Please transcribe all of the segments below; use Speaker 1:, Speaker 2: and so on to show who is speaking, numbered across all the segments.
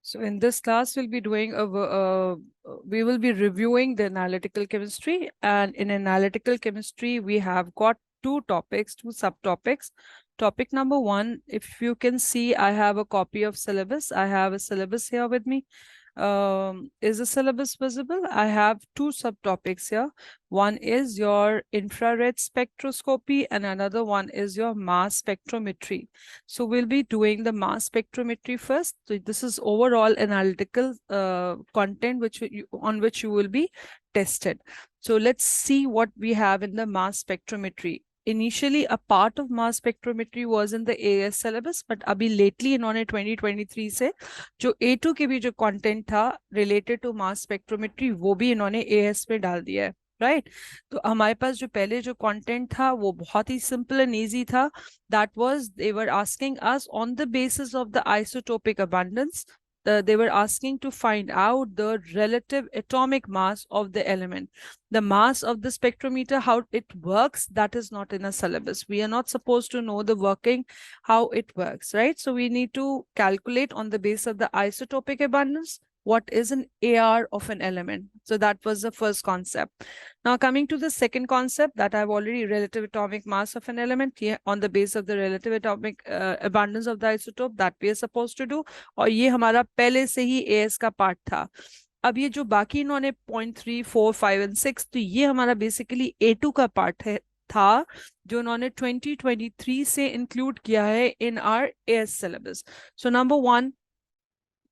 Speaker 1: So in this class, we'll be doing we will be reviewing the analytical chemistry, and in analytical chemistry, we have got two topics, two subtopics. Topic number one, if you can see, I have a copy of syllabus. I have a syllabus here with me. Is the syllabus visible? I have two subtopics here. One is your infrared spectroscopy and another one is your mass spectrometry. So we'll be doing the mass spectrometry first. So this is overall analytical content on which you will be tested. So let's see what we have in the mass spectrometry. Initially, a part of mass spectrometry was in the AS syllabus, but अभी lately इन्होंने 2023 से जो A2 के भी जो content था related to mass spectrometry वो भी इन्होंने AS पे डाल दिया है. राइट तो हमारे पास जो पहले जो कंटेंट था वो बहुत ही सिंपल एंड इजी था. That was they were asking us on the basis of the isotopic abundance. They were asking to find out the relative atomic mass of the element. The mass of the spectrometer, how it works, that is not in a syllabus. We are not supposed to know the working, how it works, right? So we need to calculate on the basis of the isotopic abundance what is an AR of an element. So that was the first concept. Now coming to the second concept that I've already, relative atomic mass of an element, here on the basis of the relative atomic abundance of the isotope, that we are supposed to do. और ये हमारा पहले से ही AS का part था. अब ये जो बाकी इन्होंने 0.3, 4, 5 and 6, तो ये हमारा बेसिकली A2 का पार्ट है था जो उन्होंने 2023 से इंक्लूड किया है in our AS syllabus. So number one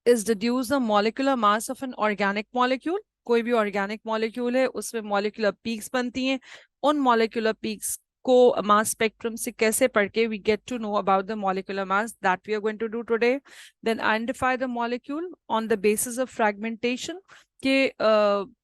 Speaker 1: is deduce the molecular mass of an organic molecule. कोई भी organic molecule है उसमें molecular peaks बनती हैं. उन molecular peaks को mass spectrum से कैसे पढ़ के we get to know about the molecular mass, that we are going to do today. Then identify the molecule on the basis of fragmentation. कि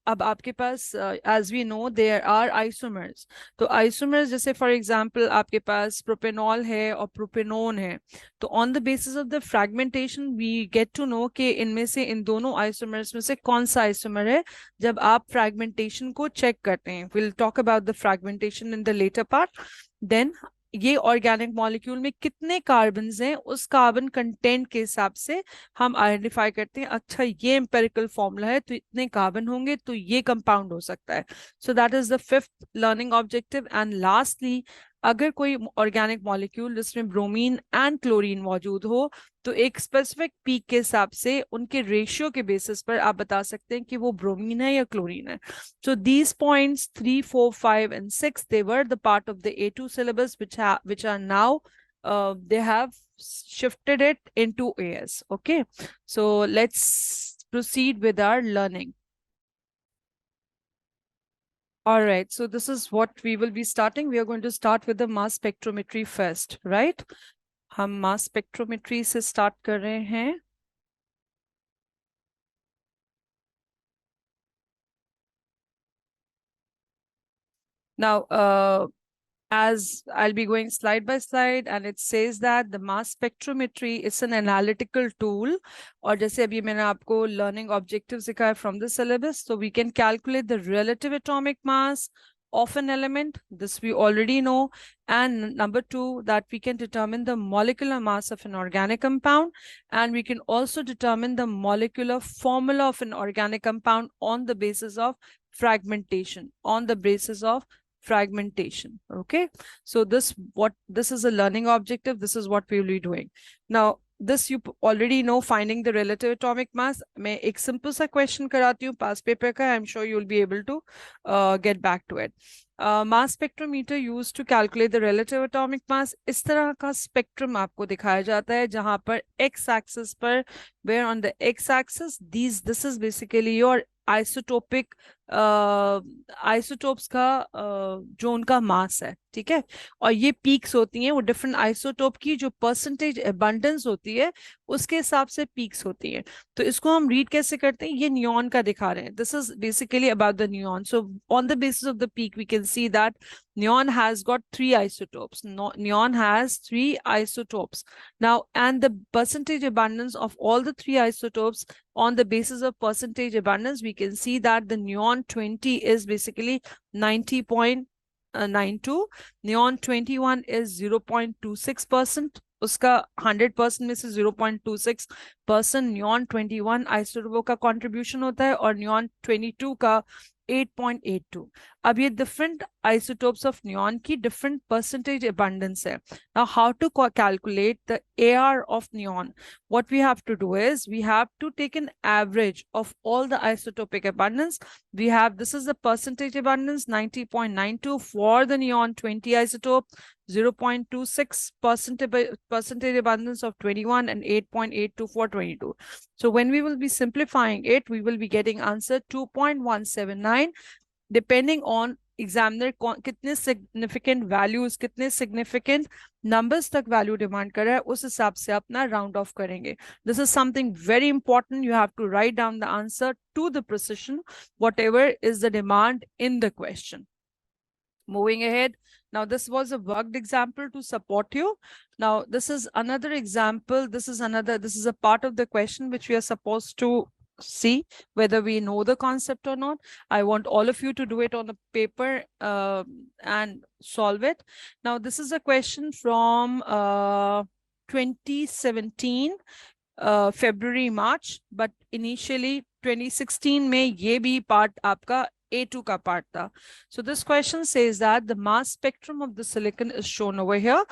Speaker 1: अब आपके पास as we know there are isomers. तो isomers जैसे for example आपके पास propanol है और propanone है. तो on the basis of the fragmentation we get to know कि इनमें से इन दोनों isomers में से कौन सा isomer है जब आप fragmentation को check करते हैं. We'll talk about the fragmentation in the later part. Then ये ऑर्गेनिक मॉलिक्यूल में कितने कार्बन्स हैं उस कार्बन कंटेंट के हिसाब से हम आइडेंटिफाई करते हैं. अच्छा ये एम्पेरिकल फॉर्मूला है तो इतने कार्बन होंगे तो ये कंपाउंड हो सकता है. So that is the fifth learning objective. And lastly अगर कोई ऑर्गेनिक मॉलिक्यूल जिसमें ब्रोमीन एंड क्लोरीन मौजूद हो तो एक स्पेसिफिक पीक के हिसाब से उनके रेशियो के बेसिस पर आप बता सकते हैं कि वो ब्रोमीन है या क्लोरीन है. So these points 3, 4, 5 and 6, they were the part of the A2 syllabus which are now they have shifted it into AS. Okay, so let's proceed with our learning. All right, so this is what we will be starting. We are going to start with the mass spectrometry first, right? हम mass spectrometry से start कर रहे हैं. Now, as I'll be going slide by slide, and it says that the mass spectrometry is an analytical tool. और जैसे अभी मैंने आपको learning objectives सिखाया from the syllabus, so we can calculate the relative atomic mass of an element. This we already know. And number two, that we can determine the molecular mass of an organic compound, and we can also determine the molecular formula of an organic compound on the basis of fragmentation. Okay, so this is a learning objective. This is what we will be doing. Now this you already know, finding the relative atomic mass. मैं एक simple सा question कराती हूँ past paper का. I'm sure you'll be able to get back to it. Mass spectrometer used to calculate the relative atomic mass. इस तरह का spectrum आपको दिखाया जाता है जहाँ पर x axis पर, where on the x axis this is basically your isotopic isotopes का जो उनका मास है. ठीक है, और ये पीक्स होती हैं वो डिफरेंट आइसोटोप की जो परसेंटेज अबंडेंस होती है उसके हिसाब से पीक्स होती हैं. तो इसको हम रीड कैसे करते हैं, ये नियॉन का दिखा रहे हैं. This is basically about the neon. So on the basis of the peak we can see that neon has got 3 isotopes. Neon has 3 isotopes. Now, and the percentage abundance of all the 3 isotopes, on the basis of percentage abundance, we can see that the neon 20 is basically 90.92. Neon 21 is 0.26%. उसका 100% में से 0.26% neon 21 आइसोटोपों का contribution होता है और neon 22 का 8.82। अब ये डिफरेंट आइसोटोप्स ऑफ नियॉन की डिफरेंट परसेंटेज abundance है. Now how to calculate the AR of neon? What we have to do is we have to take an average of all the isotopic abundance. We have, this is the percentage abundance, 90.92 for the neon 20 isotope, 0.26 percentage abundance of 21, and 8.82 for 22. So when we will be simplifying it, we will be getting answer 2.179, depending on examiner कितने significant values, कितने significant numbers तक value demand कर रहा है, उस हिसाब से अपना round off करेंगे. This is something very important. You have to write down the answer to the precision, whatever is the demand in the question. Moving ahead. Now, this was a worked example to support you. Now, this is another example. This is a part of the question which we are supposed to see whether we know the concept or not. I want all of you to do it on a paper and solve it. Now, this is a question from 2017, February, March, but initially 2016 में ये भी part आपका A2 का part था. So this question says that the mass spectrum of the silicon is shown over here.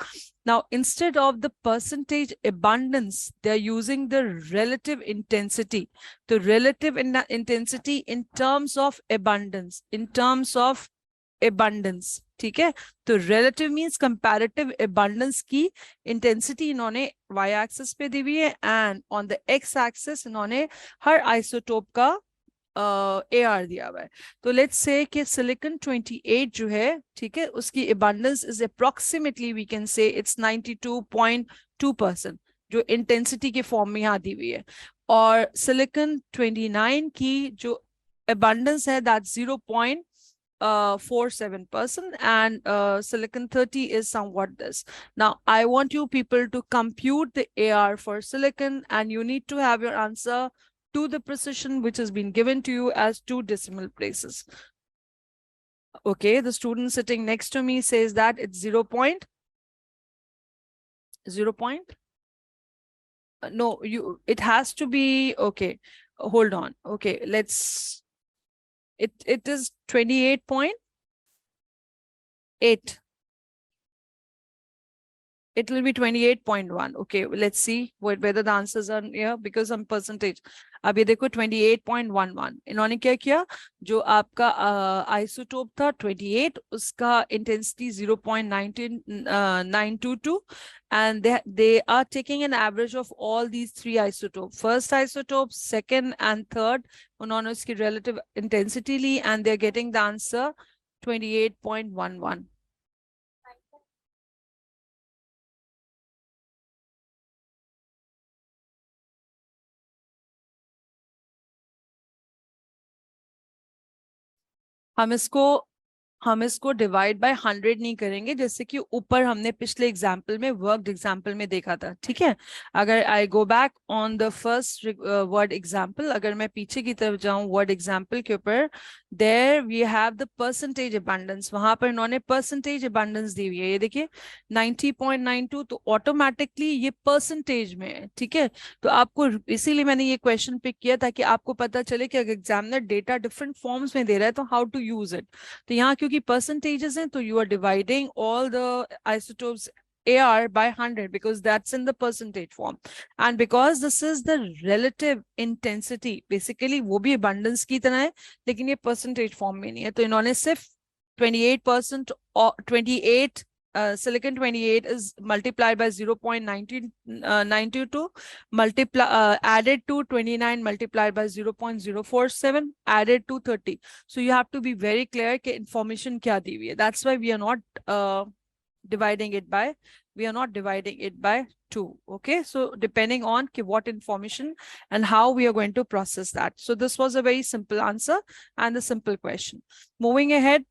Speaker 1: Now, instead of the percentage abundance, they are using the relative intensity. The relative intensity in terms of abundance, ठीक है. तो relative means comparative abundance की intensity इन्होंने y axis पे दी हुई है, and on the x axis इन्होंने हर isotope का AR दिया हुआ है. तो let's say कि silicon 28 जो है, ठीक है, उसकी abundance is approximately, we can say it's 92.2%, जो intensity के form में यहाँ दी हुई है. और silicon 29 की जो abundance है, that's 0.47%, and silicon 30 is somewhat this. Now, I want you people to compute the AR for silicon, and you need to have your answer to the precision which has been given to you as 2 decimal places. Okay, the student sitting next to me says that it's 0. No, it has to be, okay, hold on. Okay, let's, it is 28.8. It will be 28.1. Okay, let's see whether the answers are here because some percentage. अब ये देखो 28.11. इन्होंने क्या किया, जो आपका isotope था 28, उसका intensity 0.922, and they are taking an average of all these 3 isotopes. First isotope, second and third, उन्होंने उसकी relative intensity Lee, and they're getting the answer 28.11. हम इसको डिवाइड बाय 100 नहीं करेंगे, जैसे कि ऊपर हमने पिछले एग्जाम्पल में, वर्कड एग्जाम्पल में देखा था. ठीक है, अगर I go back on the first word example, अगर मैं पीछे की तरफ जाऊं वर्ड एग्जाम्पल के ऊपर, there we have the percentage abundance. वहां पर इन्होंने परसेंटेज अबंडेंस दी हुई है, ये देखिए 90.92, तो ऑटोमेटिकली ये परसेंटेज में है. ठीक है, तो आपको इसीलिए मैंने ये क्वेश्चन पिक किया ताकि आपको पता चले कि अगर एग्जामिनर डेटा डिफरेंट फॉर्म्स में दे रहा है तो हाउ टू यूज इट. तो यहाँ क्योंकि परसेंटेजेस हैं, तो you are dividing all the isotopes AR by 100 because that's in the percentage form, and because this is the relative intensity, basically वो भी abundance की तरह है लेकिन ये percentage form में नहीं है. तो इन्होंने सिर्फ 28% or 28 silicon 28 is multiplied by 0.92 added to 29 multiplied by 0.047 added to 30. So you have to be very clear कि information क्या दी हुई है. That's why we are not dividing it by 2. Okay, so depending on what information and how we are going to process that. So this was a very simple answer and a simple question. Moving ahead,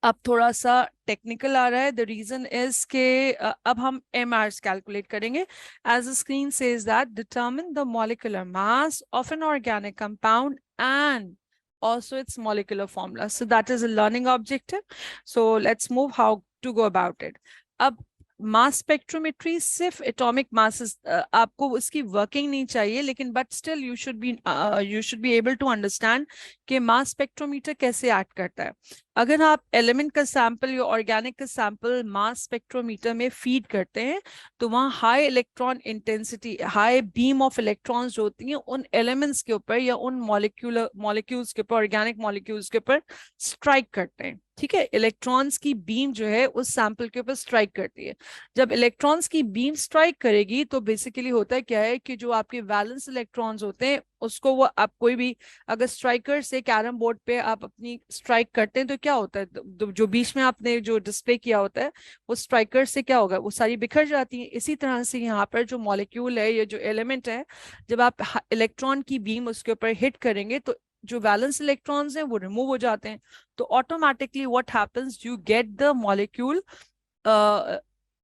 Speaker 1: अब थोड़ा सा technical आ रहा है. The reason is के अब हम MRs calculate करेंगे. As the screen says that determine the molecular mass of an organic compound and also its molecular formula. So that is a learning objective. So let's move how to go about it. अब mass spectrometry सिर्फ atomic masses, आपको उसकी working नहीं चाहिए, लेकिन but still you should be able to understand कि mass spectrometer कैसे act करता है। अगर आप एलिमेंट का सैंपल या ऑर्गेनिक का सैंपल मास स्पेक्ट्रोमीटर में फीड करते हैं, तो वहाँ high electron intensity, high beam of electrons जो होती हैं उन एलिमेंट्स के ऊपर या उन मॉलिक्यूल्स के ऊपर, ऑर्गेनिक मॉलिक्यूल्स के ऊपर स्ट्राइक करते हैं। ठीक है, इलेक्ट्रॉन्स की बीम जो है उस सैंपल के ऊपर स्ट्राइक करती है। जब इलेक्ट्रॉन्स की बीम स्ट्राइक करेगी तो बेसिकली होता है क्या है कि जो आपके वैलेंस इलेक्ट्रॉन्स होते हैं उसको वो आप कोई भी, अगर स्ट्राइकर से कैरम बोर्ड पे आप अपनी स्ट्राइक करते हैं तो क्या होता है, जो बीच में आपने जो डिस्प्ले किया होता है वो स्ट्राइकर से क्या होगा, वो सारी बिखर जाती है। इसी तरह से यहाँ पर जो मॉलिक्यूल है या जो एलिमेंट है, जब आप इलेक्ट्रॉन की बीम उसके ऊपर हिट करेंगे तो जो वैलेंस इलेक्ट्रॉन्स हैं वो रिमूव हो जाते हैं। तो automatically what happens, you get the molecule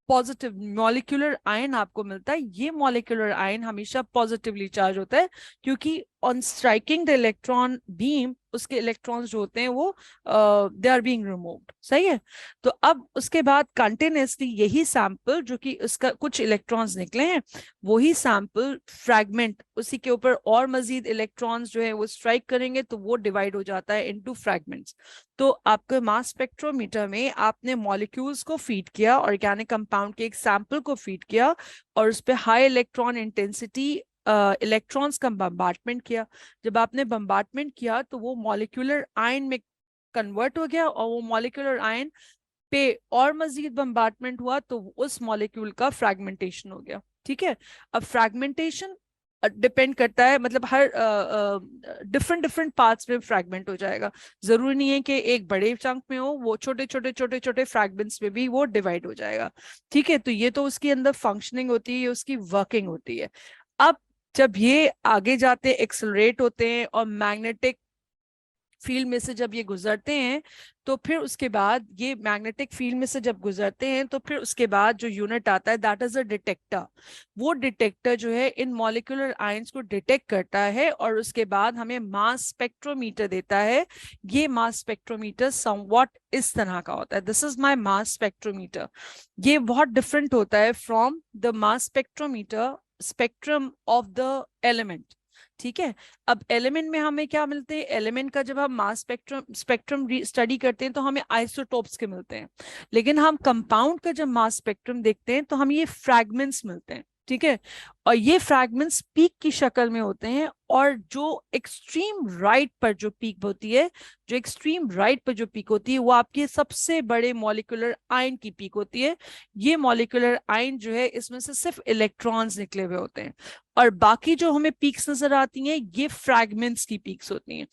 Speaker 1: positive molecular ion आपको मिलता है। ये मॉलिक्यूलर आयन हमेशा पॉजिटिवली चार्ज होता है, क्योंकि on striking the electron beam उसके इलेक्ट्रॉन्स जो होते हैं वो दे आर बीइंग रिमूव्ड। सही है। तो अब उसके बाद कंटिन्यूसली यही सैंपल जो कि उसका कुछ इलेक्ट्रॉन्स निकले हैं, वही सैंपल फ्रैगमेंट, उसी के ऊपर और मजीद इलेक्ट्रॉन्स जो है वो स्ट्राइक करेंगे तो वो डिवाइड हो जाता है इनटू फ्रैगमेंट्स। तो आपके मास स्पेक्ट्रोमीटर में आपने मॉलिक्यूल्स को फीड किया, ऑर्गेनिक कंपाउंड के एक सैंपल को फीड किया, और उस पर हाई इलेक्ट्रॉन इंटेंसिटी इलेक्ट्रॉन्स का बम्बार्टमेंट किया। जब आपने बम्बार्टमेंट किया तो वो मॉलिक्यूलर आयन में कन्वर्ट हो गया, और वो मॉलिक्यूलर आयन पे और मजीद बम्बार्टमेंट हुआ तो उस मॉलिक्यूल का फ्रैगमेंटेशन हो गया। ठीक है। अब फ्रैगमेंटेशन डिपेंड करता है, मतलब हर डिफरेंट डिफरेंट पार्ट्स में फ्रैगमेंट हो जाएगा। जरूरी नहीं है कि एक बड़े चंक में हो, वो छोटे छोटे छोटे छोटे फ्रैगमेंट्स में भी वो डिवाइड हो जाएगा। ठीक है, तो ये तो उसके अंदर फंक्शनिंग होती है, उसकी वर्किंग होती है। अब जब ये आगे जाते एक्सेलरेट होते हैं और मैग्नेटिक फील्ड में से जब ये गुजरते हैं, तो फिर उसके बाद ये मैग्नेटिक फील्ड में से जब गुजरते हैं तो फिर उसके बाद जो यूनिट आता है दैट इज अ डिटेक्टर। वो डिटेक्टर जो है इन मॉलिक्यूलर आयंस को डिटेक्ट करता है और उसके बाद हमें मास स्पेक्ट्रोमीटर देता है। ये मास स्पेक्ट्रोमीटर समवॉट इस तरह का होता है, this is my mass spectrometer. ये बहुत डिफरेंट होता है from the mass spectrometer spectrum of the element. ठीक है। अब एलिमेंट में हमें क्या मिलते हैं, एलिमेंट का जब हम मास स्पेक्ट्रम स्टडी करते हैं तो हमें आइसोटोप्स के मिलते हैं, लेकिन हम कंपाउंड का जब मास स्पेक्ट्रम देखते हैं तो हमें ये फ्रैगमेंट्स मिलते हैं। ठीक है। और ये फ्रैगमेंट्स पीक की शक्ल में होते हैं, और जो एक्सट्रीम राइट पर जो पीक होती है, जो एक्सट्रीम राइट पर जो पीक होती है वो आपके सबसे बड़े मॉलिक्यूलर आयन की पीक होती है। ये मॉलिक्यूलर आयन जो है इसमें से सिर्फ इलेक्ट्रॉन्स निकले हुए होते हैं, और बाकी जो हमें पीक्स नजर आती हैं ये फ्रैगमेंट्स की पीक्स होती हैं।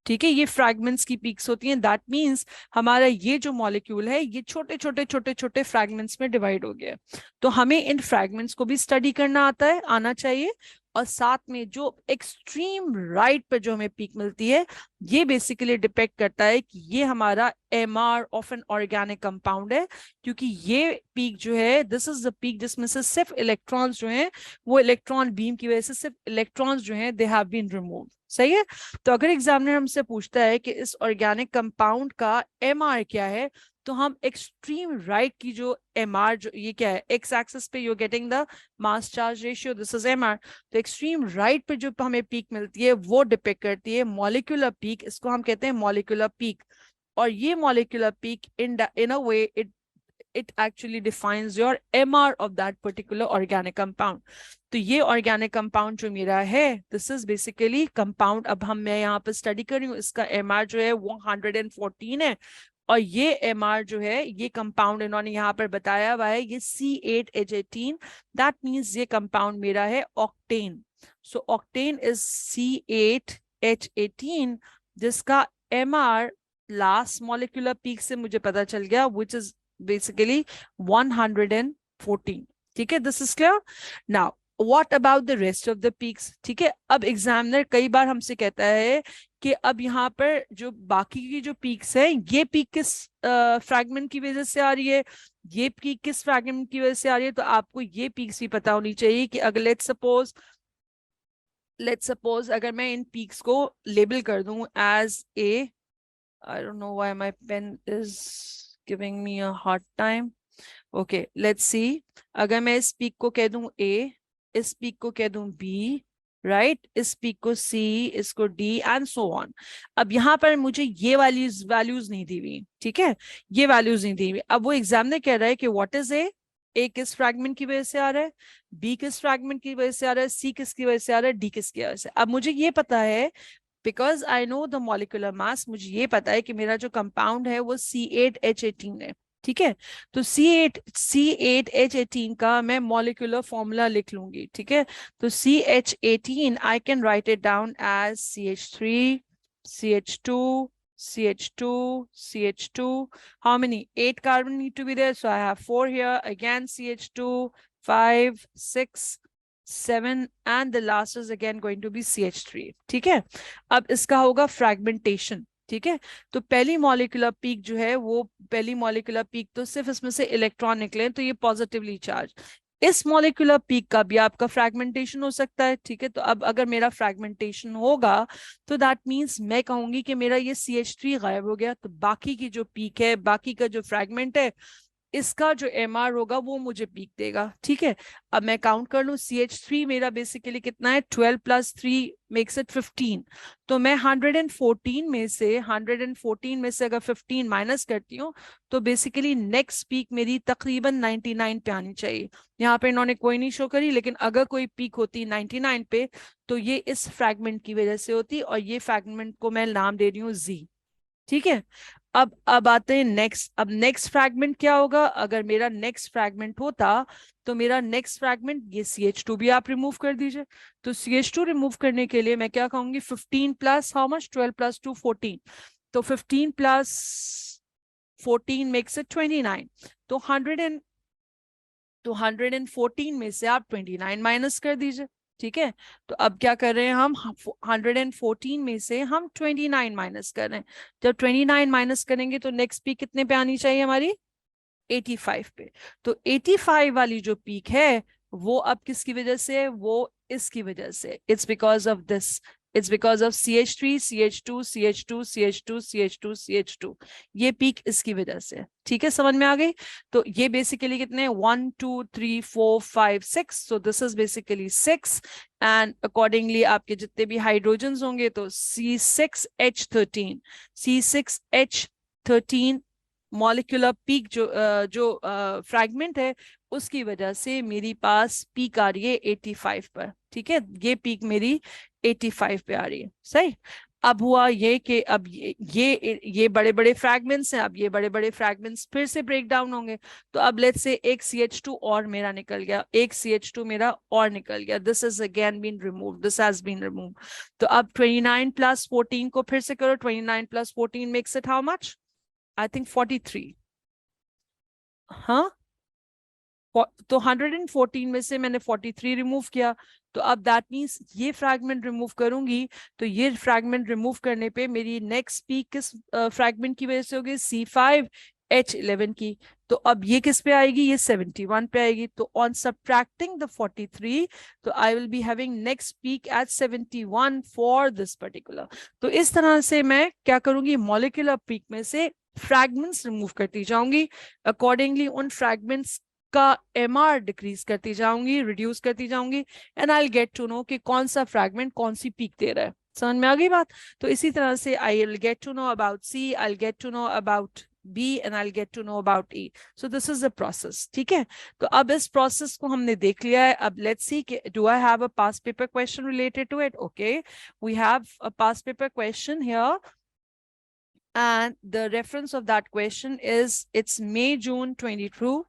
Speaker 1: ठीक है, ये फ्रैगमेंट्स की पीक्स होती हैं। दैट मींस हमारा ये जो मॉलिक्यूल है ये छोटे छोटे छोटे छोटे फ्रैगमेंट्स में डिवाइड हो गया है। तो हमें इन फ्रैगमेंट्स को भी स्टडी करना आता है, आना चाहिए। और साथ में जो एक्सट्रीम राइट पर जो हमें पीक मिलती है, ये बेसिकली डिपेक्ट करता है कि ये हमारा MR of an organic compound है, क्योंकि ये पीक जो है दिस इज द पीक जिसमें से सिर्फ इलेक्ट्रॉन्स जो हैं, वो इलेक्ट्रॉन बीम की वजह से सिर्फ इलेक्ट्रॉन्स जो हैं दे हैव बीन रिमूव्ड। सही है। तो अगर एग्जामिनर हमसे पूछता है कि इस ऑर्गेनिक कंपाउंड का एमआर क्या है, तो हम एक्सट्रीम राइट की जो एमआर, जो ये क्या है, एक्स एक्सिस पे you getting the mass charge ratio, this is MR. तो एक्सट्रीम राइट पे जो हमें पीक मिलती है वो डिपेक्ट करती है मॉलिक्यूलर पीक, इसको हम कहते हैं मॉलिक्यूलर पीक। और ये molecular peak in a way it actually defines your MR of that particular organic compound. तो ये ऑर्गेनिक कंपाउंड जो मेरा है दिस इज बेसिकली कंपाउंड, अब मैं यहाँ पर स्टडी कर रही हूँ, इसका एमआर जो है वो 114 है। और ये एमआर जो है, ये कंपाउंड इन्होंने यहाँ पर बताया हुआ है, ये C8H18, दैट मीन्स ये कंपाउंड मेरा है octane. So octane is C8H18, जिसका एमआर लास्ट मॉलिक्यूलर पीक से मुझे पता चल गया विच इज बेसिकली 114। ठीक है, this is clear. Now what about the rest of the peaks. ठीक है, अब एग्जामिनर कई बार हमसे कहता है कि अब यहाँ पर जो बाकी की जो पीक्स है, ये पीक किस फ्रैगमेंट की वजह से आ रही है, ये पीक किस फ्रैगमेंट की वजह से आ रही है। तो आपको ये पीक्स भी पता होनी चाहिए कि अगर लेट्स सपोज अगर मैं इन पीक्स को लेबल कर दूं as A, I don't know why my pen is giving me a hard time. Okay, let's see. अगर मैं इस पीक को कह दूं ए, इस पीक को कह दूं बी, राइट, इस पीक को सी, इसको डी एंड सो ऑन। अब यहाँ पर मुझे ये वैल्यूज वैल्यूज नहीं दी हुई, ठीक है, ये वैल्यूज नहीं दी हुई। अब वो एग्जामिनर कह रहा है कि व्हाट इज ए किस फ्रैगमेंट की वजह से आ रहा है, बी किस फ्रैगमेंट की वजह से आ रहा है, सी किसकी वजह से आ रहा है, डी किसकी वजह से। अब मुझे ये पता है, because I know the molecular मास, मुझे ये पता है कि मेरा जो कंपाउंड है वो C8H18 है, ठीक है। तो C8H18 का मैं मॉलिक्यूलर फॉर्मूला लिख लूंगी, ठीक है। तो CH18 I can write it down as CH3, CH2, CH2, CH2. How many? 8 carbon need to be there. So I have 4 here. Again, CH2, 5, 6, 7, and the last is again going to be CH3. ठीक है। अब इसका होगा fragmentation, ठीक है। तो पहली molecular peak जो है वो, पहली मॉलिक्यूलर पीक तो सिर्फ इसमें से इलेक्ट्रॉन निकले, तो ये पॉजिटिवली चार्ज। इस मॉलिक्यूलर पीक का भी आपका फ्रैगमेंटेशन हो सकता है, ठीक है। तो अब अगर मेरा फ्रैगमेंटेशन होगा तो दैट मीन्स मैं कहूंगी कि मेरा ये CH3 गायब हो गया, तो बाकी की जो पीक है, बाकी का जो फ्रैगमेंट है, इसका जो MR होगा वो मुझे पीक देगा, ठीक है। अब मैं काउंट कर लूं, CH3 मेरा बेसिकली कितना है, 12 + 3 मेक्स इट 15। तो मैं 114 में से, 114 में से अगर 15 माइनस करती हूँ, तो बेसिकली नेक्स्ट पीक मेरी तकरीबन 99 पे आनी चाहिए। यहाँ पे इन्होंने कोई नहीं शो करी, लेकिन अगर कोई पीक होती 99 पे, तो ये इस फ्रैगमेंट की वजह से होती, और ये फ्रैगमेंट को मैं नाम दे रही हूँ जी, ठीक है। अब आते हैं नेक्स्ट। अब नेक्स्ट फ्रैगमेंट क्या होगा, अगर मेरा नेक्स्ट फ्रैगमेंट होता, तो मेरा नेक्स्ट फ्रैगमेंट ये CH2 भी आप रिमूव कर दीजिए। तो CH2 रिमूव करने के लिए मैं क्या कहूंगी, 15 प्लस हाउ मच, 12 + 2 14। तो 15 + 14 मेक्स इट 29। तो 114 में से आप 29 माइनस कर दीजिए, ठीक है। तो अब क्या कर रहे हैं हम, 114 में से हम 29 माइनस कर रहे हैं। जब 29 माइनस करेंगे तो नेक्स्ट पीक कितने पे आनी चाहिए हमारी, 85 पे। तो 85 वाली जो पीक है वो अब किसकी वजह से है, वो इसकी वजह से, it's because of this, it's because of CH3, CH2, CH2, CH2, CH2, CH2। ये पीक इसकी वजह से, ठीक है, समझ में आ गई। तो ये बेसिकली कितने, 1 2 3 4 5 6, सो this is basically 6। And accordingly आपके जितने भी हाइड्रोजन होंगे, तो C6H13, C6H13 मॉलिक्यूलर पीक जो फ्रैगमेंट है, उसकी वजह से मेरी पास पीक आ रही है 85 पर, ठीक है। ये पीक मेरी 85 पे आ रही है, सही। अब हुआ ये कि अब ये बड़े बड़े फ्रैगमेंट्स हैं, अब ये बड़े बड़े फ्रैगमेंट्स फिर से ब्रेक डाउन होंगे। तो अब लेट्स से एक CH2 और मेरा निकल गया, एक CH2 मेरा और निकल गया, this is again been remove, this has been remove. तो अब 29 + 14 को फिर से करो, 29 + 14 makes it how much, I think 43। हाँ, तो 114 में से मैंने 43 रिमूव किया। तो अब दैट मीन्स ये फ्रैगमेंट रिमूव करूंगी, तो ये फ्रैगमेंट रिमूव करने पे मेरी नेक्स्ट पीक किस फ्रैगमेंट की वजह से होगी, C5H11 की। तो अब ये किस पे आएगी, ये 71 पे आएगी। तो ऑन सब्ट्रैक्टिंग द 43, तो I will be having next peak at 71 for this particular. तो इस तरह से मैं क्या करूंगी, मॉलिक्यूलर पीक में से फ्रैगमेंट्स रिमूव करती जाऊंगी, अकॉर्डिंगली उन फ्रैगमेंट्स का MR डिक्रीज करती जाऊंगी, रिड्यूस करती जाऊंगी, and I get to know कि कौन सा फ्रैगमेंट कौन सी पीक दे रहा है। समझ में आ गई बात। तो इसी तरह से I will get to know about C, I will get to know about B, and I will get to know about E। So this is the process, ठीक है। तो अब इस प्रोसेस को हमने देख लिया है। अब लेट्स सी कि do I have a past paper question related to it. Okay, we have a past paper question here, and the reference of that question is, it's May-June 22.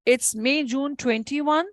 Speaker 1: It's May-June 21,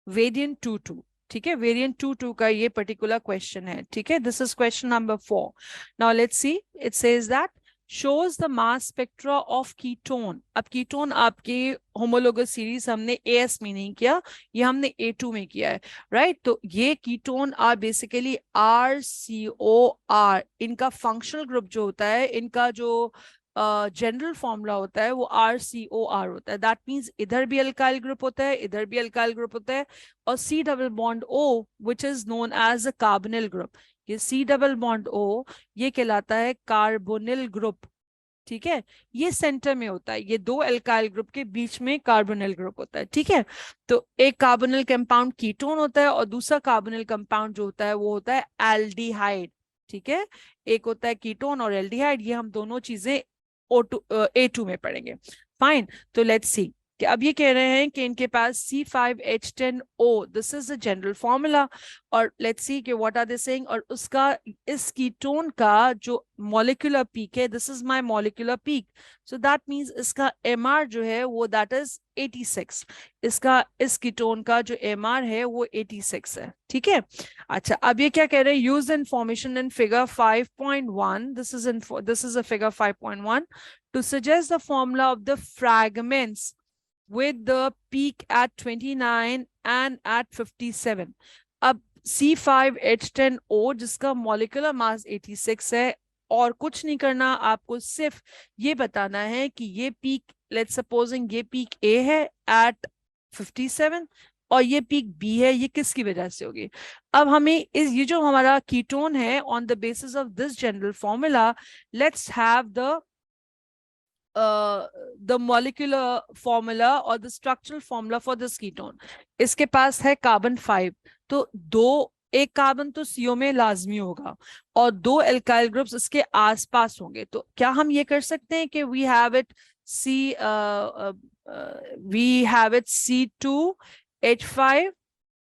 Speaker 1: variant 2 ठीक है, variant 2 का ये particular question है, ठीक है। This is question number 4। Now let's see, it says that shows the mass spectra of ketone। अब ketone आपके homologous series हमने AS में नहीं किया, ये हमने A2 में किया है, राइट। तो ये कीटोन आर बेसिकली RCOR, इनका फंक्शनल ग्रुप जो होता है, इनका जो जनरल फॉर्मूला होता है वो RCOR होता है। दैट मीन्स इधर भी अल्काइल ग्रुप होता है, इधर भी अल्काइल ग्रुप होता है, और C double bond O which is known as a carbonyl group, ये C डबल बॉन्ड O ये कहलाता है कार्बोनिल ग्रुप, ठीक है, ये सेंटर में होता है, ये दो एल्काइल ग्रुप के बीच में कार्बोनिल ग्रुप होता है। ठीक है, तो एक कार्बोनिल कंपाउंड कीटोन होता है और दूसरा कार्बोनिल कंपाउंड जो होता है वो होता है एल्डिहाइड। ठीक है, एक होता है कीटोन और एल्डिहाइड, ये हम दोनों चीजें A2 में पढ़ेंगे। फाइन, तो लेट्स सी कि अब ये कह रहे हैं कि इनके पास C5H10O, this is the general formula, और लेट्स सी कि व्हाट आर दे सेइंग, और उसका इस कीटोन का जो मॉलिक्यूलर पीक है, this is my molecular peak, so that means इसका एमआर जो है वो दैट इज 86, इसका इस कीटोन का जो एमआर है वो 86 है। ठीक है, अच्छा अब ये क्या कह रहे हैं, use information in figure 5.1, this is a figure 5.1 to suggest the formula of the fragments with the peak at 29 and at 57. अब C5H10O जिसका मॉलिक्यूलर मास 86 है, और कुछ नहीं करना, आपको सिर्फ ये बताना है कि ये पीक, लेट्स सपोजिंग ये पीक A है एट 57 और ये पीक B है, ये किसकी वजह से होगी। अब हमें ये जो हमारा कीटोन है, on the basis of this general formula, let's have the molecular formula or the structural formula for this ketone. इसके पास है कार्बन 5, तो दो, एक कार्बन तो CO में लाजमी होगा और दो एल्काइल ग्रुप्स इसके आसपास होंगे। तो क्या हम ये कर सकते हैं कि we have it C2H5,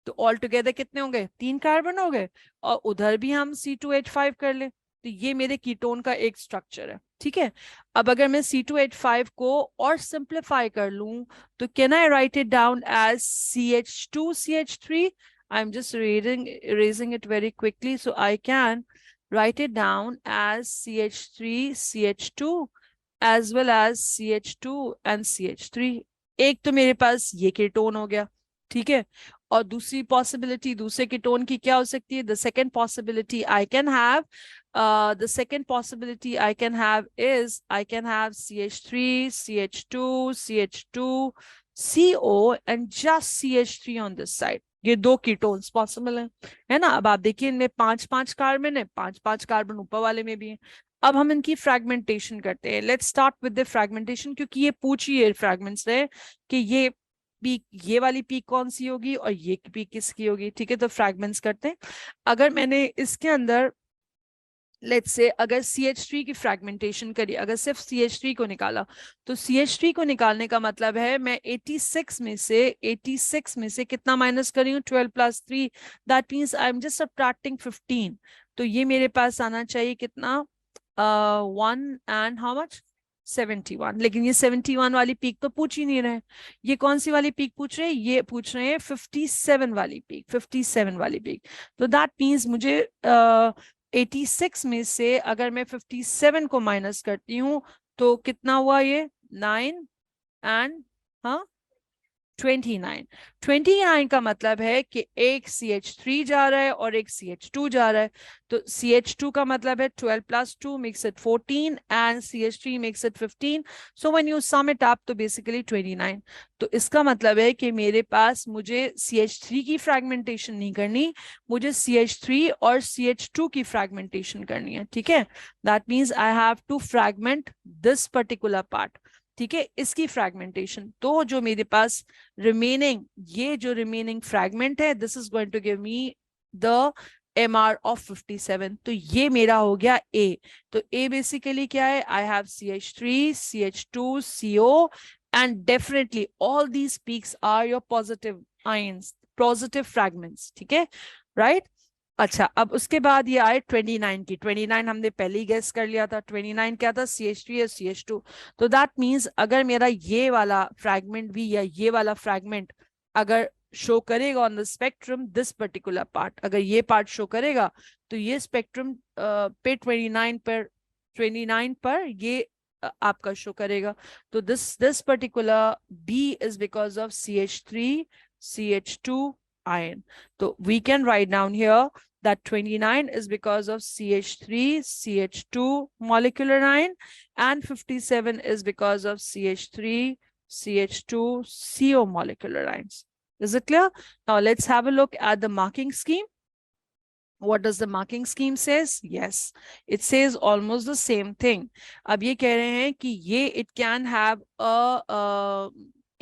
Speaker 1: तो ऑल टुगेदर कितने होंगे, 3 कार्बन हो गए, और उधर भी हम C2H5 कर ले, तो ये मेरे कीटोन का एक स्ट्रक्चर है। ठीक है, अब अगर मैं C2H5 को और सिंप्लीफाई कर लूं, तो can I write it down as CH2CH3, I am just erasing it very quickly, so I can write it down as CH3CH2 as well as CH2 and CH3। एक तो मेरे पास ये कीटोन हो गया। ठीक है, और दूसरी पॉसिबिलिटी दूसरे कीटोन की क्या हो सकती है, the second possibility I can have, the second possibility I can have is I can have CH3, CH2, CH2, CO and just CH3 on this side। ये दो कीटोन्स पॉसिबल है ना। अब आप देखिए इनमें 5-5 कार्बन है, 5-5 कार्बन ऊपर वाले में भी है। अब हम इनकी फ्रैगमेंटेशन करते हैं। Let's start with the fragmentation, क्योंकि ये पूछिए फ्रैगमेंट्स है कि ये पीक, ये वाली पीक कौन सी होगी और ये पीक किसकी होगी। ठीक है, तो फ्रैगमेंट्स करते हैं। अगर मैंने इसके अंदर लेट्स से अगर CH3 की फ्रैगमेंटेशन करी, अगर सिर्फ CH3 को निकाला, तो CH3 को निकालने का मतलब है मैं 86 में से कितना माइनस कर रही हूँ, 12 + 3, that means I am just subtracting 15। तो ये मेरे पास आना चाहिए कितना, 1 एंड हाउ मच, 71। लेकिन ये 71 वाली पीक तो पूछ ही नहीं रहे, ये कौन सी वाली पीक पूछ रहे हैं, ये पूछ रहे हैं 57 वाली पीक, 57 वाली पीक। तो दैट मीन्स मुझे 86 में से अगर मैं 57 को माइनस करती हूँ तो कितना हुआ, ये 9 एंड हाँ 29 का मतलब है कि एक CH3 जा रहा है और एक CH2 जा रहा है। तो CH2 का मतलब है 12 + 2 makes it 14 and CH3 makes it 15, so when you sum it up तो basically 29। तो इसका मतलब है कि मेरे पास मुझे CH3 की फ्रैगमेंटेशन नहीं करनी, मुझे CH3 और CH2 की फ्रैगमेंटेशन करनी है। ठीक है, that means I have to fragment this particular part. ठीक है, इसकी फ्रैगमेंटेशन, तो जो मेरे पास रिमेनिंग, ये जो रिमेनिंग फ्रैगमेंट है, this is going to give me the MR of 57। तो ये मेरा हो गया A। तो A बेसिकली क्या है, I have CH3, CH2, CO and definitely all these peaks are your positive ions, positive fragments। ठीक है, राइट। अच्छा, अब उसके बाद ये आए 29 की। 29 हमने पहले ही गेस कर लिया था, 29 क्या था, CH3 या CH2। तो दैट मीन्स अगर मेरा ये वाला फ्रैगमेंट भी या ये वाला फ्रैगमेंट अगर शो करेगा on the spectrum, this particular part अगर ये पार्ट शो करेगा, तो ये स्पेक्ट्रम पे 29 पर ये आपका शो करेगा। तो this particular B is because of CH3 CH2 ion। So we can write down here that 29 is because of CH3 CH2 molecular ion and 57 is because of CH3 CH2 CO molecular ions। Is it clear? Now let's have a look at the marking scheme. What does the marking scheme says? Yes, it says almost the same thing. अब ये कह रहे हैं कि ये it can have a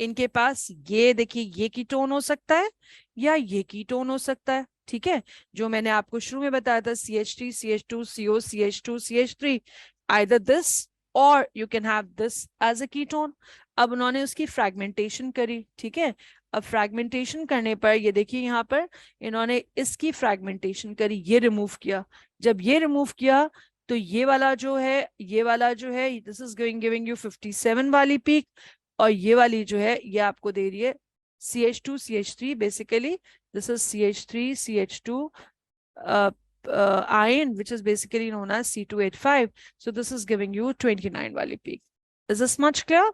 Speaker 1: इनके पास ये देखिए ये कीटोन हो सकता है या ये कीटोन हो सकता है, ठीक है। जो मैंने आपको शुरू में बताया था CH3 CH2 CO CH2 CH3, either this or you can have this as a ketone। अब उन्होंने उसकी फ्रैगमेंटेशन करी, ठीक है। अब फ्रैगमेंटेशन करने पर ये देखिए यहाँ पर इन्होंने इसकी फ्रैगमेंटेशन करी, ये रिमूव किया। जब ये रिमूव किया तो ये वाला जो है दिस इज गिविंग यू 57 वाली पीक, और ये वाली जो है ये आपको दे रही है CH2 CH3। Basically this is CH3 CH2 ion which is basically known as C2H5, so this is giving you 29 वाली peak। Is this much clear?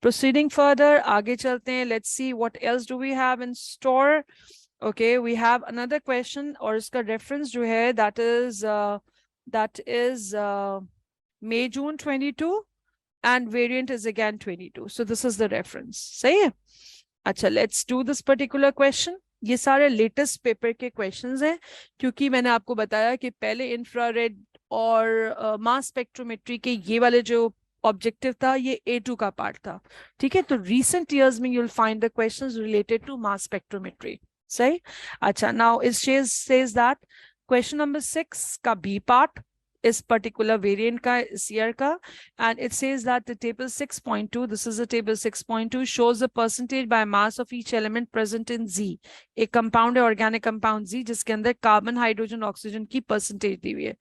Speaker 1: Proceeding further, आगे चलते हैं। Let's see what else do we have in store. Okay, we have another question, और इसका reference जो है that is May June 22 and variant is again 22, so this is the reference। सही है। अच्छा, let's do this particular question। ये सारे latest paper के क्वेश्चंस हैं, क्योंकि मैंने आपको बताया कि पहले इंफ्रारेड और मास स्पेक्ट्रोमेट्री के ये वाले जो ऑब्जेक्टिव था ये A2 का पार्ट था, ठीक है। तो रीसेंट ईयर्स में you will find the questions related to mass spectrometry. सही। अच्छा, now it says that question number 6 का बी पार्ट इस पर्टिकुलर वेरिएंट का इस ईयर का, and it says that the table 6.2, this is the table 6.2, shows the percentage by mass of each element present in Z। एक compound है organic compound Z जिसके अंदर carbon hydrogen oxygen की percentage दी हुई है।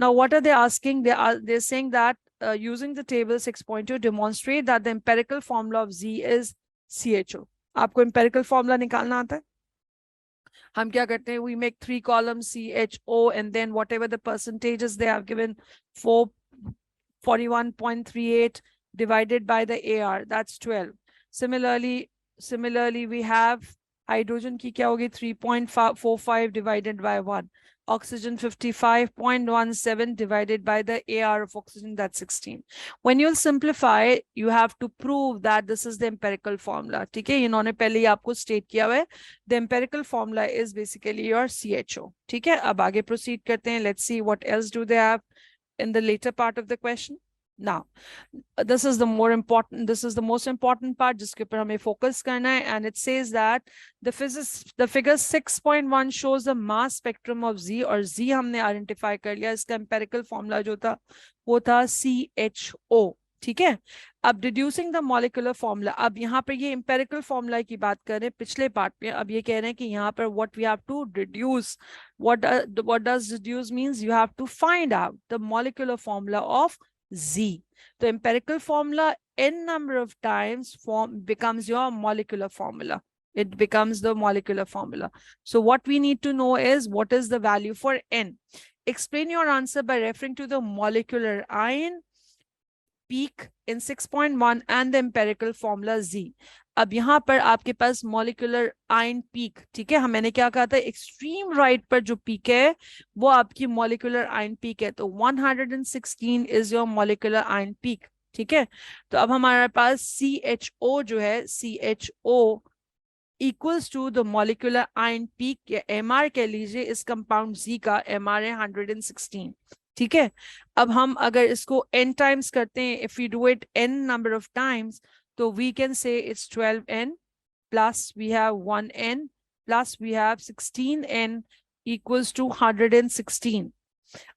Speaker 1: Now what are they asking? They're saying that using the table 6.2 demonstrate that the empirical formula of Z is CHO। आपको empirical formula निकालना आता है? हम क्या करते हैं, we make 3 columns CHO and then whatever the percentages they have given, 41.38 divided by the AR, that's 12। Similarly we have hydrogen की क्या होगी, 3.45 divided by 1, oxygen 55.17 divided by the AR of oxygen, that's 16। when you'll simplify you have to prove that this is the empirical formula, ठीक है। इन्होंने पहले ही आपको state किया हुआ है, the empirical formula is basically your CHO, ठीक है। अब आगे प्रोसीड करते हैं। let's see what else do they have in the later part of the question। now this is the most important part जिसके ऊपर हमें focus करना है, and it says that the figure 6.1 shows the mass spectrum of Z, और Z हमने identify कर लिया, इसका empirical formula जो था वो था CHO, ठीक है। अब डिड्यूसिंग द मॉलिक्यूलर फॉर्मूला, अब यहाँ पर ये इंपेरिकल फॉर्मूला की बात कर रहे हैं पिछले पार्ट में। अब ये कह रहे हैं कि यहाँ पर what we have to deduce, what does deduce means you have to find out the molecular formula of Z। तो empirical formula n number of times becomes your molecular formula. It becomes the molecular formula. So what we need to know is what is the value for n. Explain your answer by referring to the molecular ion peak in 6.1 and the empirical formula Z। अब यहाँ पर आपके पास molecular ion peak, ठीक है। मैंने क्या कहा था, एक्सट्रीम राइट पर जो पीक है वो आपकी मॉलिक्यूलर आयन पीक है, तो 116 is your molecular ion peak, ठीक है। तो अब हमारे पास CHO जो है, CHO equals to the molecular ion peak, या MR कह लीजिए इस कंपाउंड Z का, MR है 116, ठीक है। अब हम अगर इसको n टाइम्स करते हैं, if you do it n number of times, तो we can say it's 12n plus we have 1n plus we have 16n equals to 116।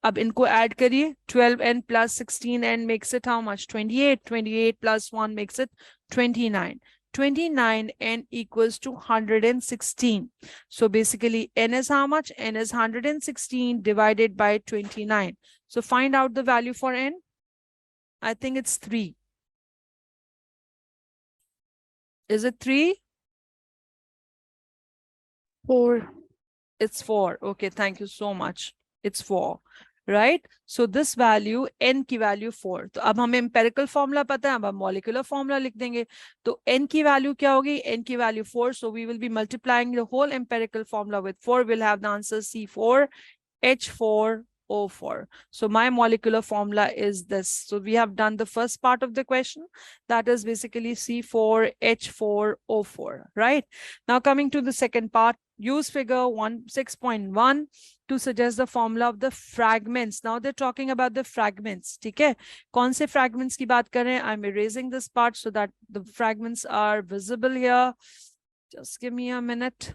Speaker 1: अब इनको ऐड करिए, 12n plus 16n makes it how much, 28, 28 plus 1 makes it 29, 29n equals to 116. So basically n is how much, n is 116 divided by 29. So find out the value for n. I think it's 3. Is it 3? 4. It's 4. Okay, thank you so much. It's 4. Right? So this value, n की value 4. तो अब हमें empirical formula पता है, अब हम molecular formula लिख देंगे। तो n की value क्या होगी? n की value 4. So we will be multiplying the whole empirical formula with 4. We'll have the answer C4H4 H4O4. So my molecular formula is this. So we have done the first part of the question, that is basically C4H4O4, right? Now coming to the second part, use figure 6.1 to suggest the formula of the fragments. Now they're talking about the fragments. ठीक है, कौन से fragments की बात कर रहे हैं? I'm erasing this part so that the fragments are visible here. Just give me a minute.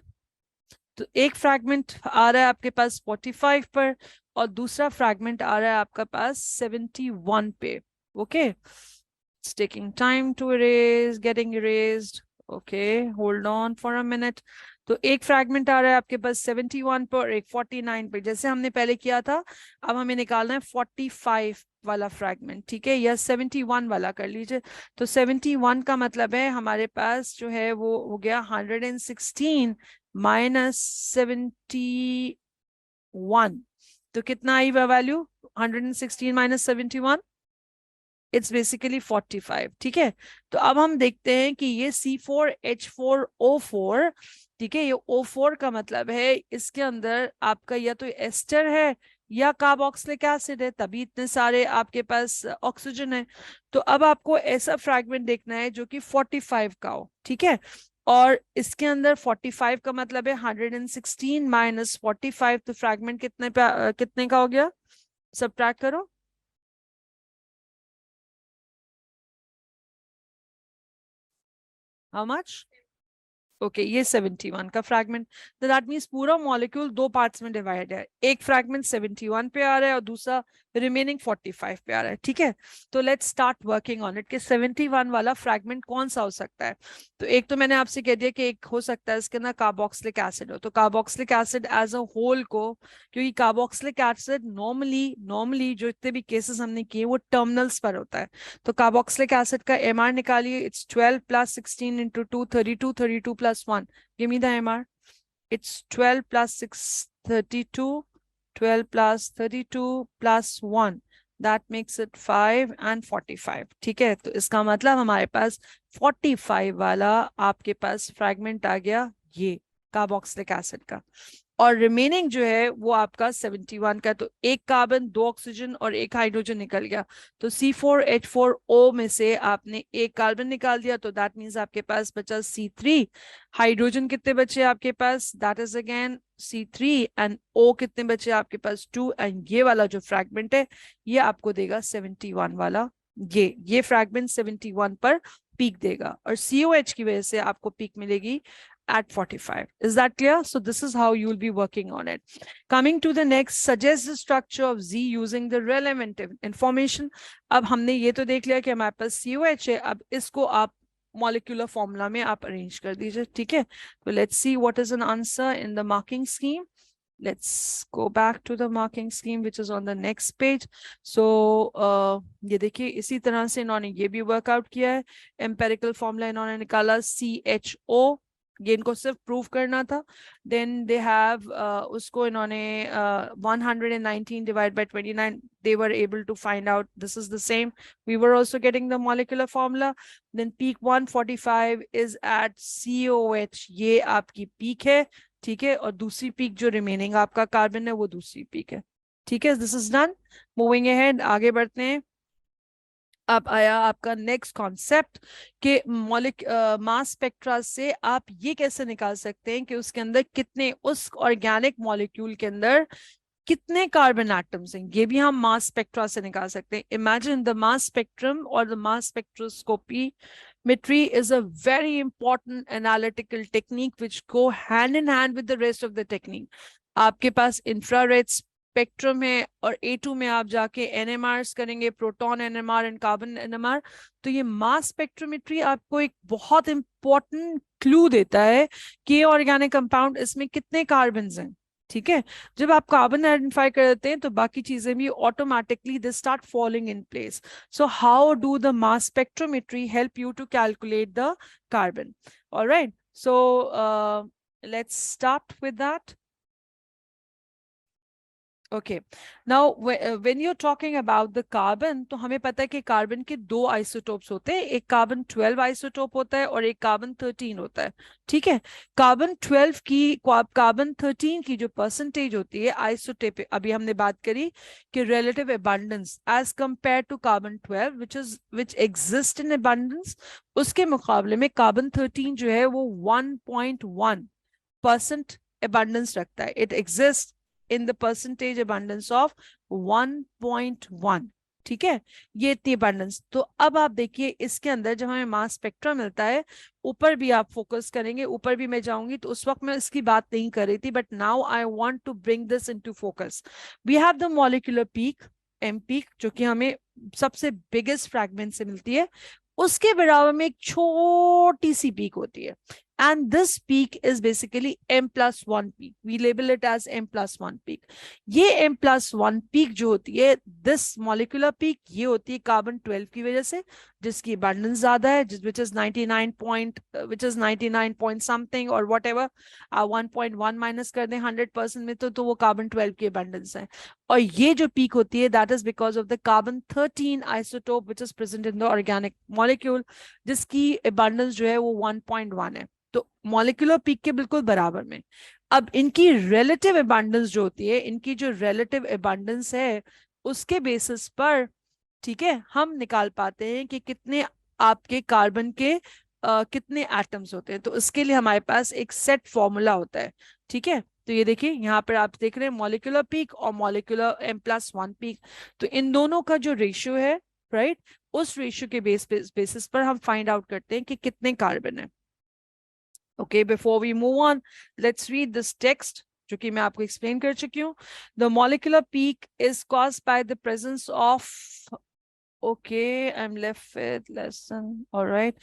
Speaker 1: तो एक फ्रैगमेंट आ रहा है आपके पास 45 पर और दूसरा फ्रैगमेंट आ रहा है आपका पास 71 पे. Okay, it's taking time to erase, getting erased. Okay, hold on for a minute. तो एक फ्रैगमेंट आ रहा है आपके पास 71 पर और एक 49 पे, जैसे हमने पहले किया था. अब हमें निकालना है 45 वाला फ्रैगमेंट, ठीक है, या 71 वाला कर लीजिए. तो 71 का मतलब है हमारे पास जो है वो हो गया 116 माइनस 71. तो कितना आई वह वैल्यू? 116 minus 71, it's basically 45. ठीक है, तो अब हम देखते हैं कि ये C4H4O4, ठीक है, ये O4 का मतलब है इसके अंदर आपका या तो एस्टर है या कार्बोक्सिलिक एसिड है, तभी इतने सारे आपके पास ऑक्सीजन है. तो अब आपको ऐसा फ्रैगमेंट देखना है जो कि 45 का हो, ठीक है, और इसके अंदर 45 का मतलब है 116 माइनस 45. तो फ्रैगमेंट कितने का हो गया? सब्ट्रैक्ट करो. How much? ओके ये 71 का फ्रैगमेंट. तो दैट मींस पूरा मॉलिक्यूल दो पार्ट्स में डिवाइड है. एक फ्रैगमेंट 71 पे आ रहा है और दूसरा रिमेनिंग 45 पे आ रहा है. ठीक है, तो let's start working on it कि 71 वाला फ्रैगमेंट कौन सा हो सकता है. तो एक तो मैंने आपसे कह दिया कि एक हो सकता है इसके अंदर कार्बोक्सिलिक एसिड हो. तो carboxylic acid as a whole को, क्योंकि कार्बोक्सिलिक एसिड नॉर्मली जो इतने भी केसेस हमने किए वो टर्मिनल्स पर होता है. तो कार्बोक्सिलिक एसिड का एमआर निकालिए. It's 12 plus 16 into 2 32 32 plus 1. Give me the MR. It's 12 plus 6 32, 12 plus 32 plus 1, that makes it 5 and 45. ठीक है, तो इसका मतलब हमारे पास 45 वाला आपके पास फ्रैगमेंट आ गया ये कार्बोक्सिलिक एसिड का. और रिमेनिंग जो है वो आपका 71 का. तो एक कार्बन, दो ऑक्सीजन और एक हाइड्रोजन निकल गया. तो C4H4O में से आपने एक कार्बन निकाल दिया, तो दैट मीन्स आपके पास बचा C3. हाइड्रोजन कितने बचे आपके पास? That is again C3. And O कितने बचे आपके पास? 2. एंड ये वाला जो फ्रैगमेंट है ये आपको देगा 71 वाला. ये फ्रैगमेंट 71 पर पीक देगा और COH की वजह से आपको पीक मिलेगी at 45. Is that clear? So this is how you will be working on it. Coming to the next, suggest the structure of Z using the relevant information. अब हमने ये तो देख लिया कि हमारे पास COH है. अब इसको आप molecular formula में आप arrange कर दीजिए. ठीक है, तो let's see what is an answer in the marking scheme. Let's go back to the marking scheme which is on the next page. So ये देखिए इसी तरह से इन्होंने ये भी वर्कआउट किया है. एम्पेरिकल फॉर्मूला इन्होंने निकाला CHO, ये इनको सिर्फ प्रूव करना था. देन दे हैव उसको इन्होंने 119 divide by 29, they were able to find out this is the same. We were also getting the molecular formula. Then peak 145 is at COH, ये आपकी पीक है. ठीक है, और दूसरी पीक जो रिमेनिंग आपका कार्बन है वो दूसरी पीक है. ठीक है, this is done. Moving ahead, आगे बढ़ते हैं. अब आया आपका नेक्स्ट कॉन्सेप्ट कि मास स्पेक्ट्रा से आप ये कैसे निकाल सकते हैं कि उसके अंदर कितने, उस ऑर्गेनिक मॉलिक्यूल के अंदर कितने कार्बन एटम्स हैं. ये भी हम मास स्पेक्ट्रा से निकाल सकते हैं. इमेजिन द मास स्पेक्ट्रम और the mass spectroscopy Metry is a very important analytical technique which go hand in hand with the rest of the technique. आपके पास इंफ्रारेड स्पेक्ट्रम है और A2 में आप जाके NMRs करेंगे, proton NMR and carbon NMR. तो ये मास स्पेक्ट्रोमेट्री आपको एक बहुत इंपॉर्टेंट क्लू देता है कि ऑर्गेनिक कंपाउंड इसमें कितने कार्बन हैं. ठीक है, जब आप कार्बन आइडेंटिफाई कर देते हैं तो बाकी चीजें भी automatically they start following in place. So how do the mass spectrometry help you to calculate the carbon? Alright, so let's start with that. Okay, now when you are talking about the carbon, तो हमें पता है कि carbon के दो isotopes होते हैं, एक कार्बन 12 आइसोटोप होता है और एक कार्बन 13 होता है। ठीक है, कार्बन 12 की, कार्बन 13 की जो परसेंटेज होती है आइसोटोप, अभी हमने बात करी कि relative abundance as compare to carbon 12 which exist in abundance, उसके मुकाबले में कार्बन 13 जो है वो 1.1% abundance रखता है। It exist in the percentage abundance of 1.1। ठीक है, ये इतनी abundance। तो अब आप देखिए इसके अंदर जब हमें मास स्पेक्ट्रा मिलता है, ऊपर भी आप फोकस करेंगे, ऊपर भी मैं जाऊंगी, तो उस वक्त मैं इसकी बात नहीं कर रही थी, but now I want to bring this into focus. We have the molecular peak, M peak, जो कि हमें सबसे बिगेस्ट फ्रैगमेंट से मिलती है। उसके बराबर में एक छोटी सी पीक होती है, and this peak is basically m+1 peak. We label it as m+1 peak. ये m+1 peak जो होती है, this molecular peak, ये होती है कार्बन 12 की वजह से, जिसकी abundance ज्यादा है, which is 99 point, which is 99 point something or whatever, 1.1 minus कर दें 100% में, तो वो कार्बन 12 की abundance है। और ये जो पीक होती है, that is because of the carbon 13 isotope which is present in the organic molecule, जिसकी abundance जो है वो 1.1 है। तो मॉलिक्यूलर पीक के बिल्कुल बराबर में। अब इनकी रिलेटिव अबंडेंस जो होती है, इनकी जो रिलेटिव अबंडेंस है, उसके बेसिस पर, ठीक है, हम निकाल पाते हैं कि कितने आपके कार्बन के कितने एटम्स होते हैं। तो इसके लिए हमारे पास एक सेट फॉर्मूला होता है। ठीक है, तो ये देखिए यहाँ पर आप देख रहे हैं मॉलिक्यूलर पीक और मॉलिक्यूलर m+1 पीक। तो इन दोनों का जो रेशियो है, राइट, उस रेशियो के बेसिस पर हम फाइंड आउट करते हैं कि कितने कार्बन है। Okay, before we move on, let's read this text, जो कि मैं आपको explain कर चुकी हूँ। The molecular peak is caused by the presence of, okay, I'm left with lesson, all right.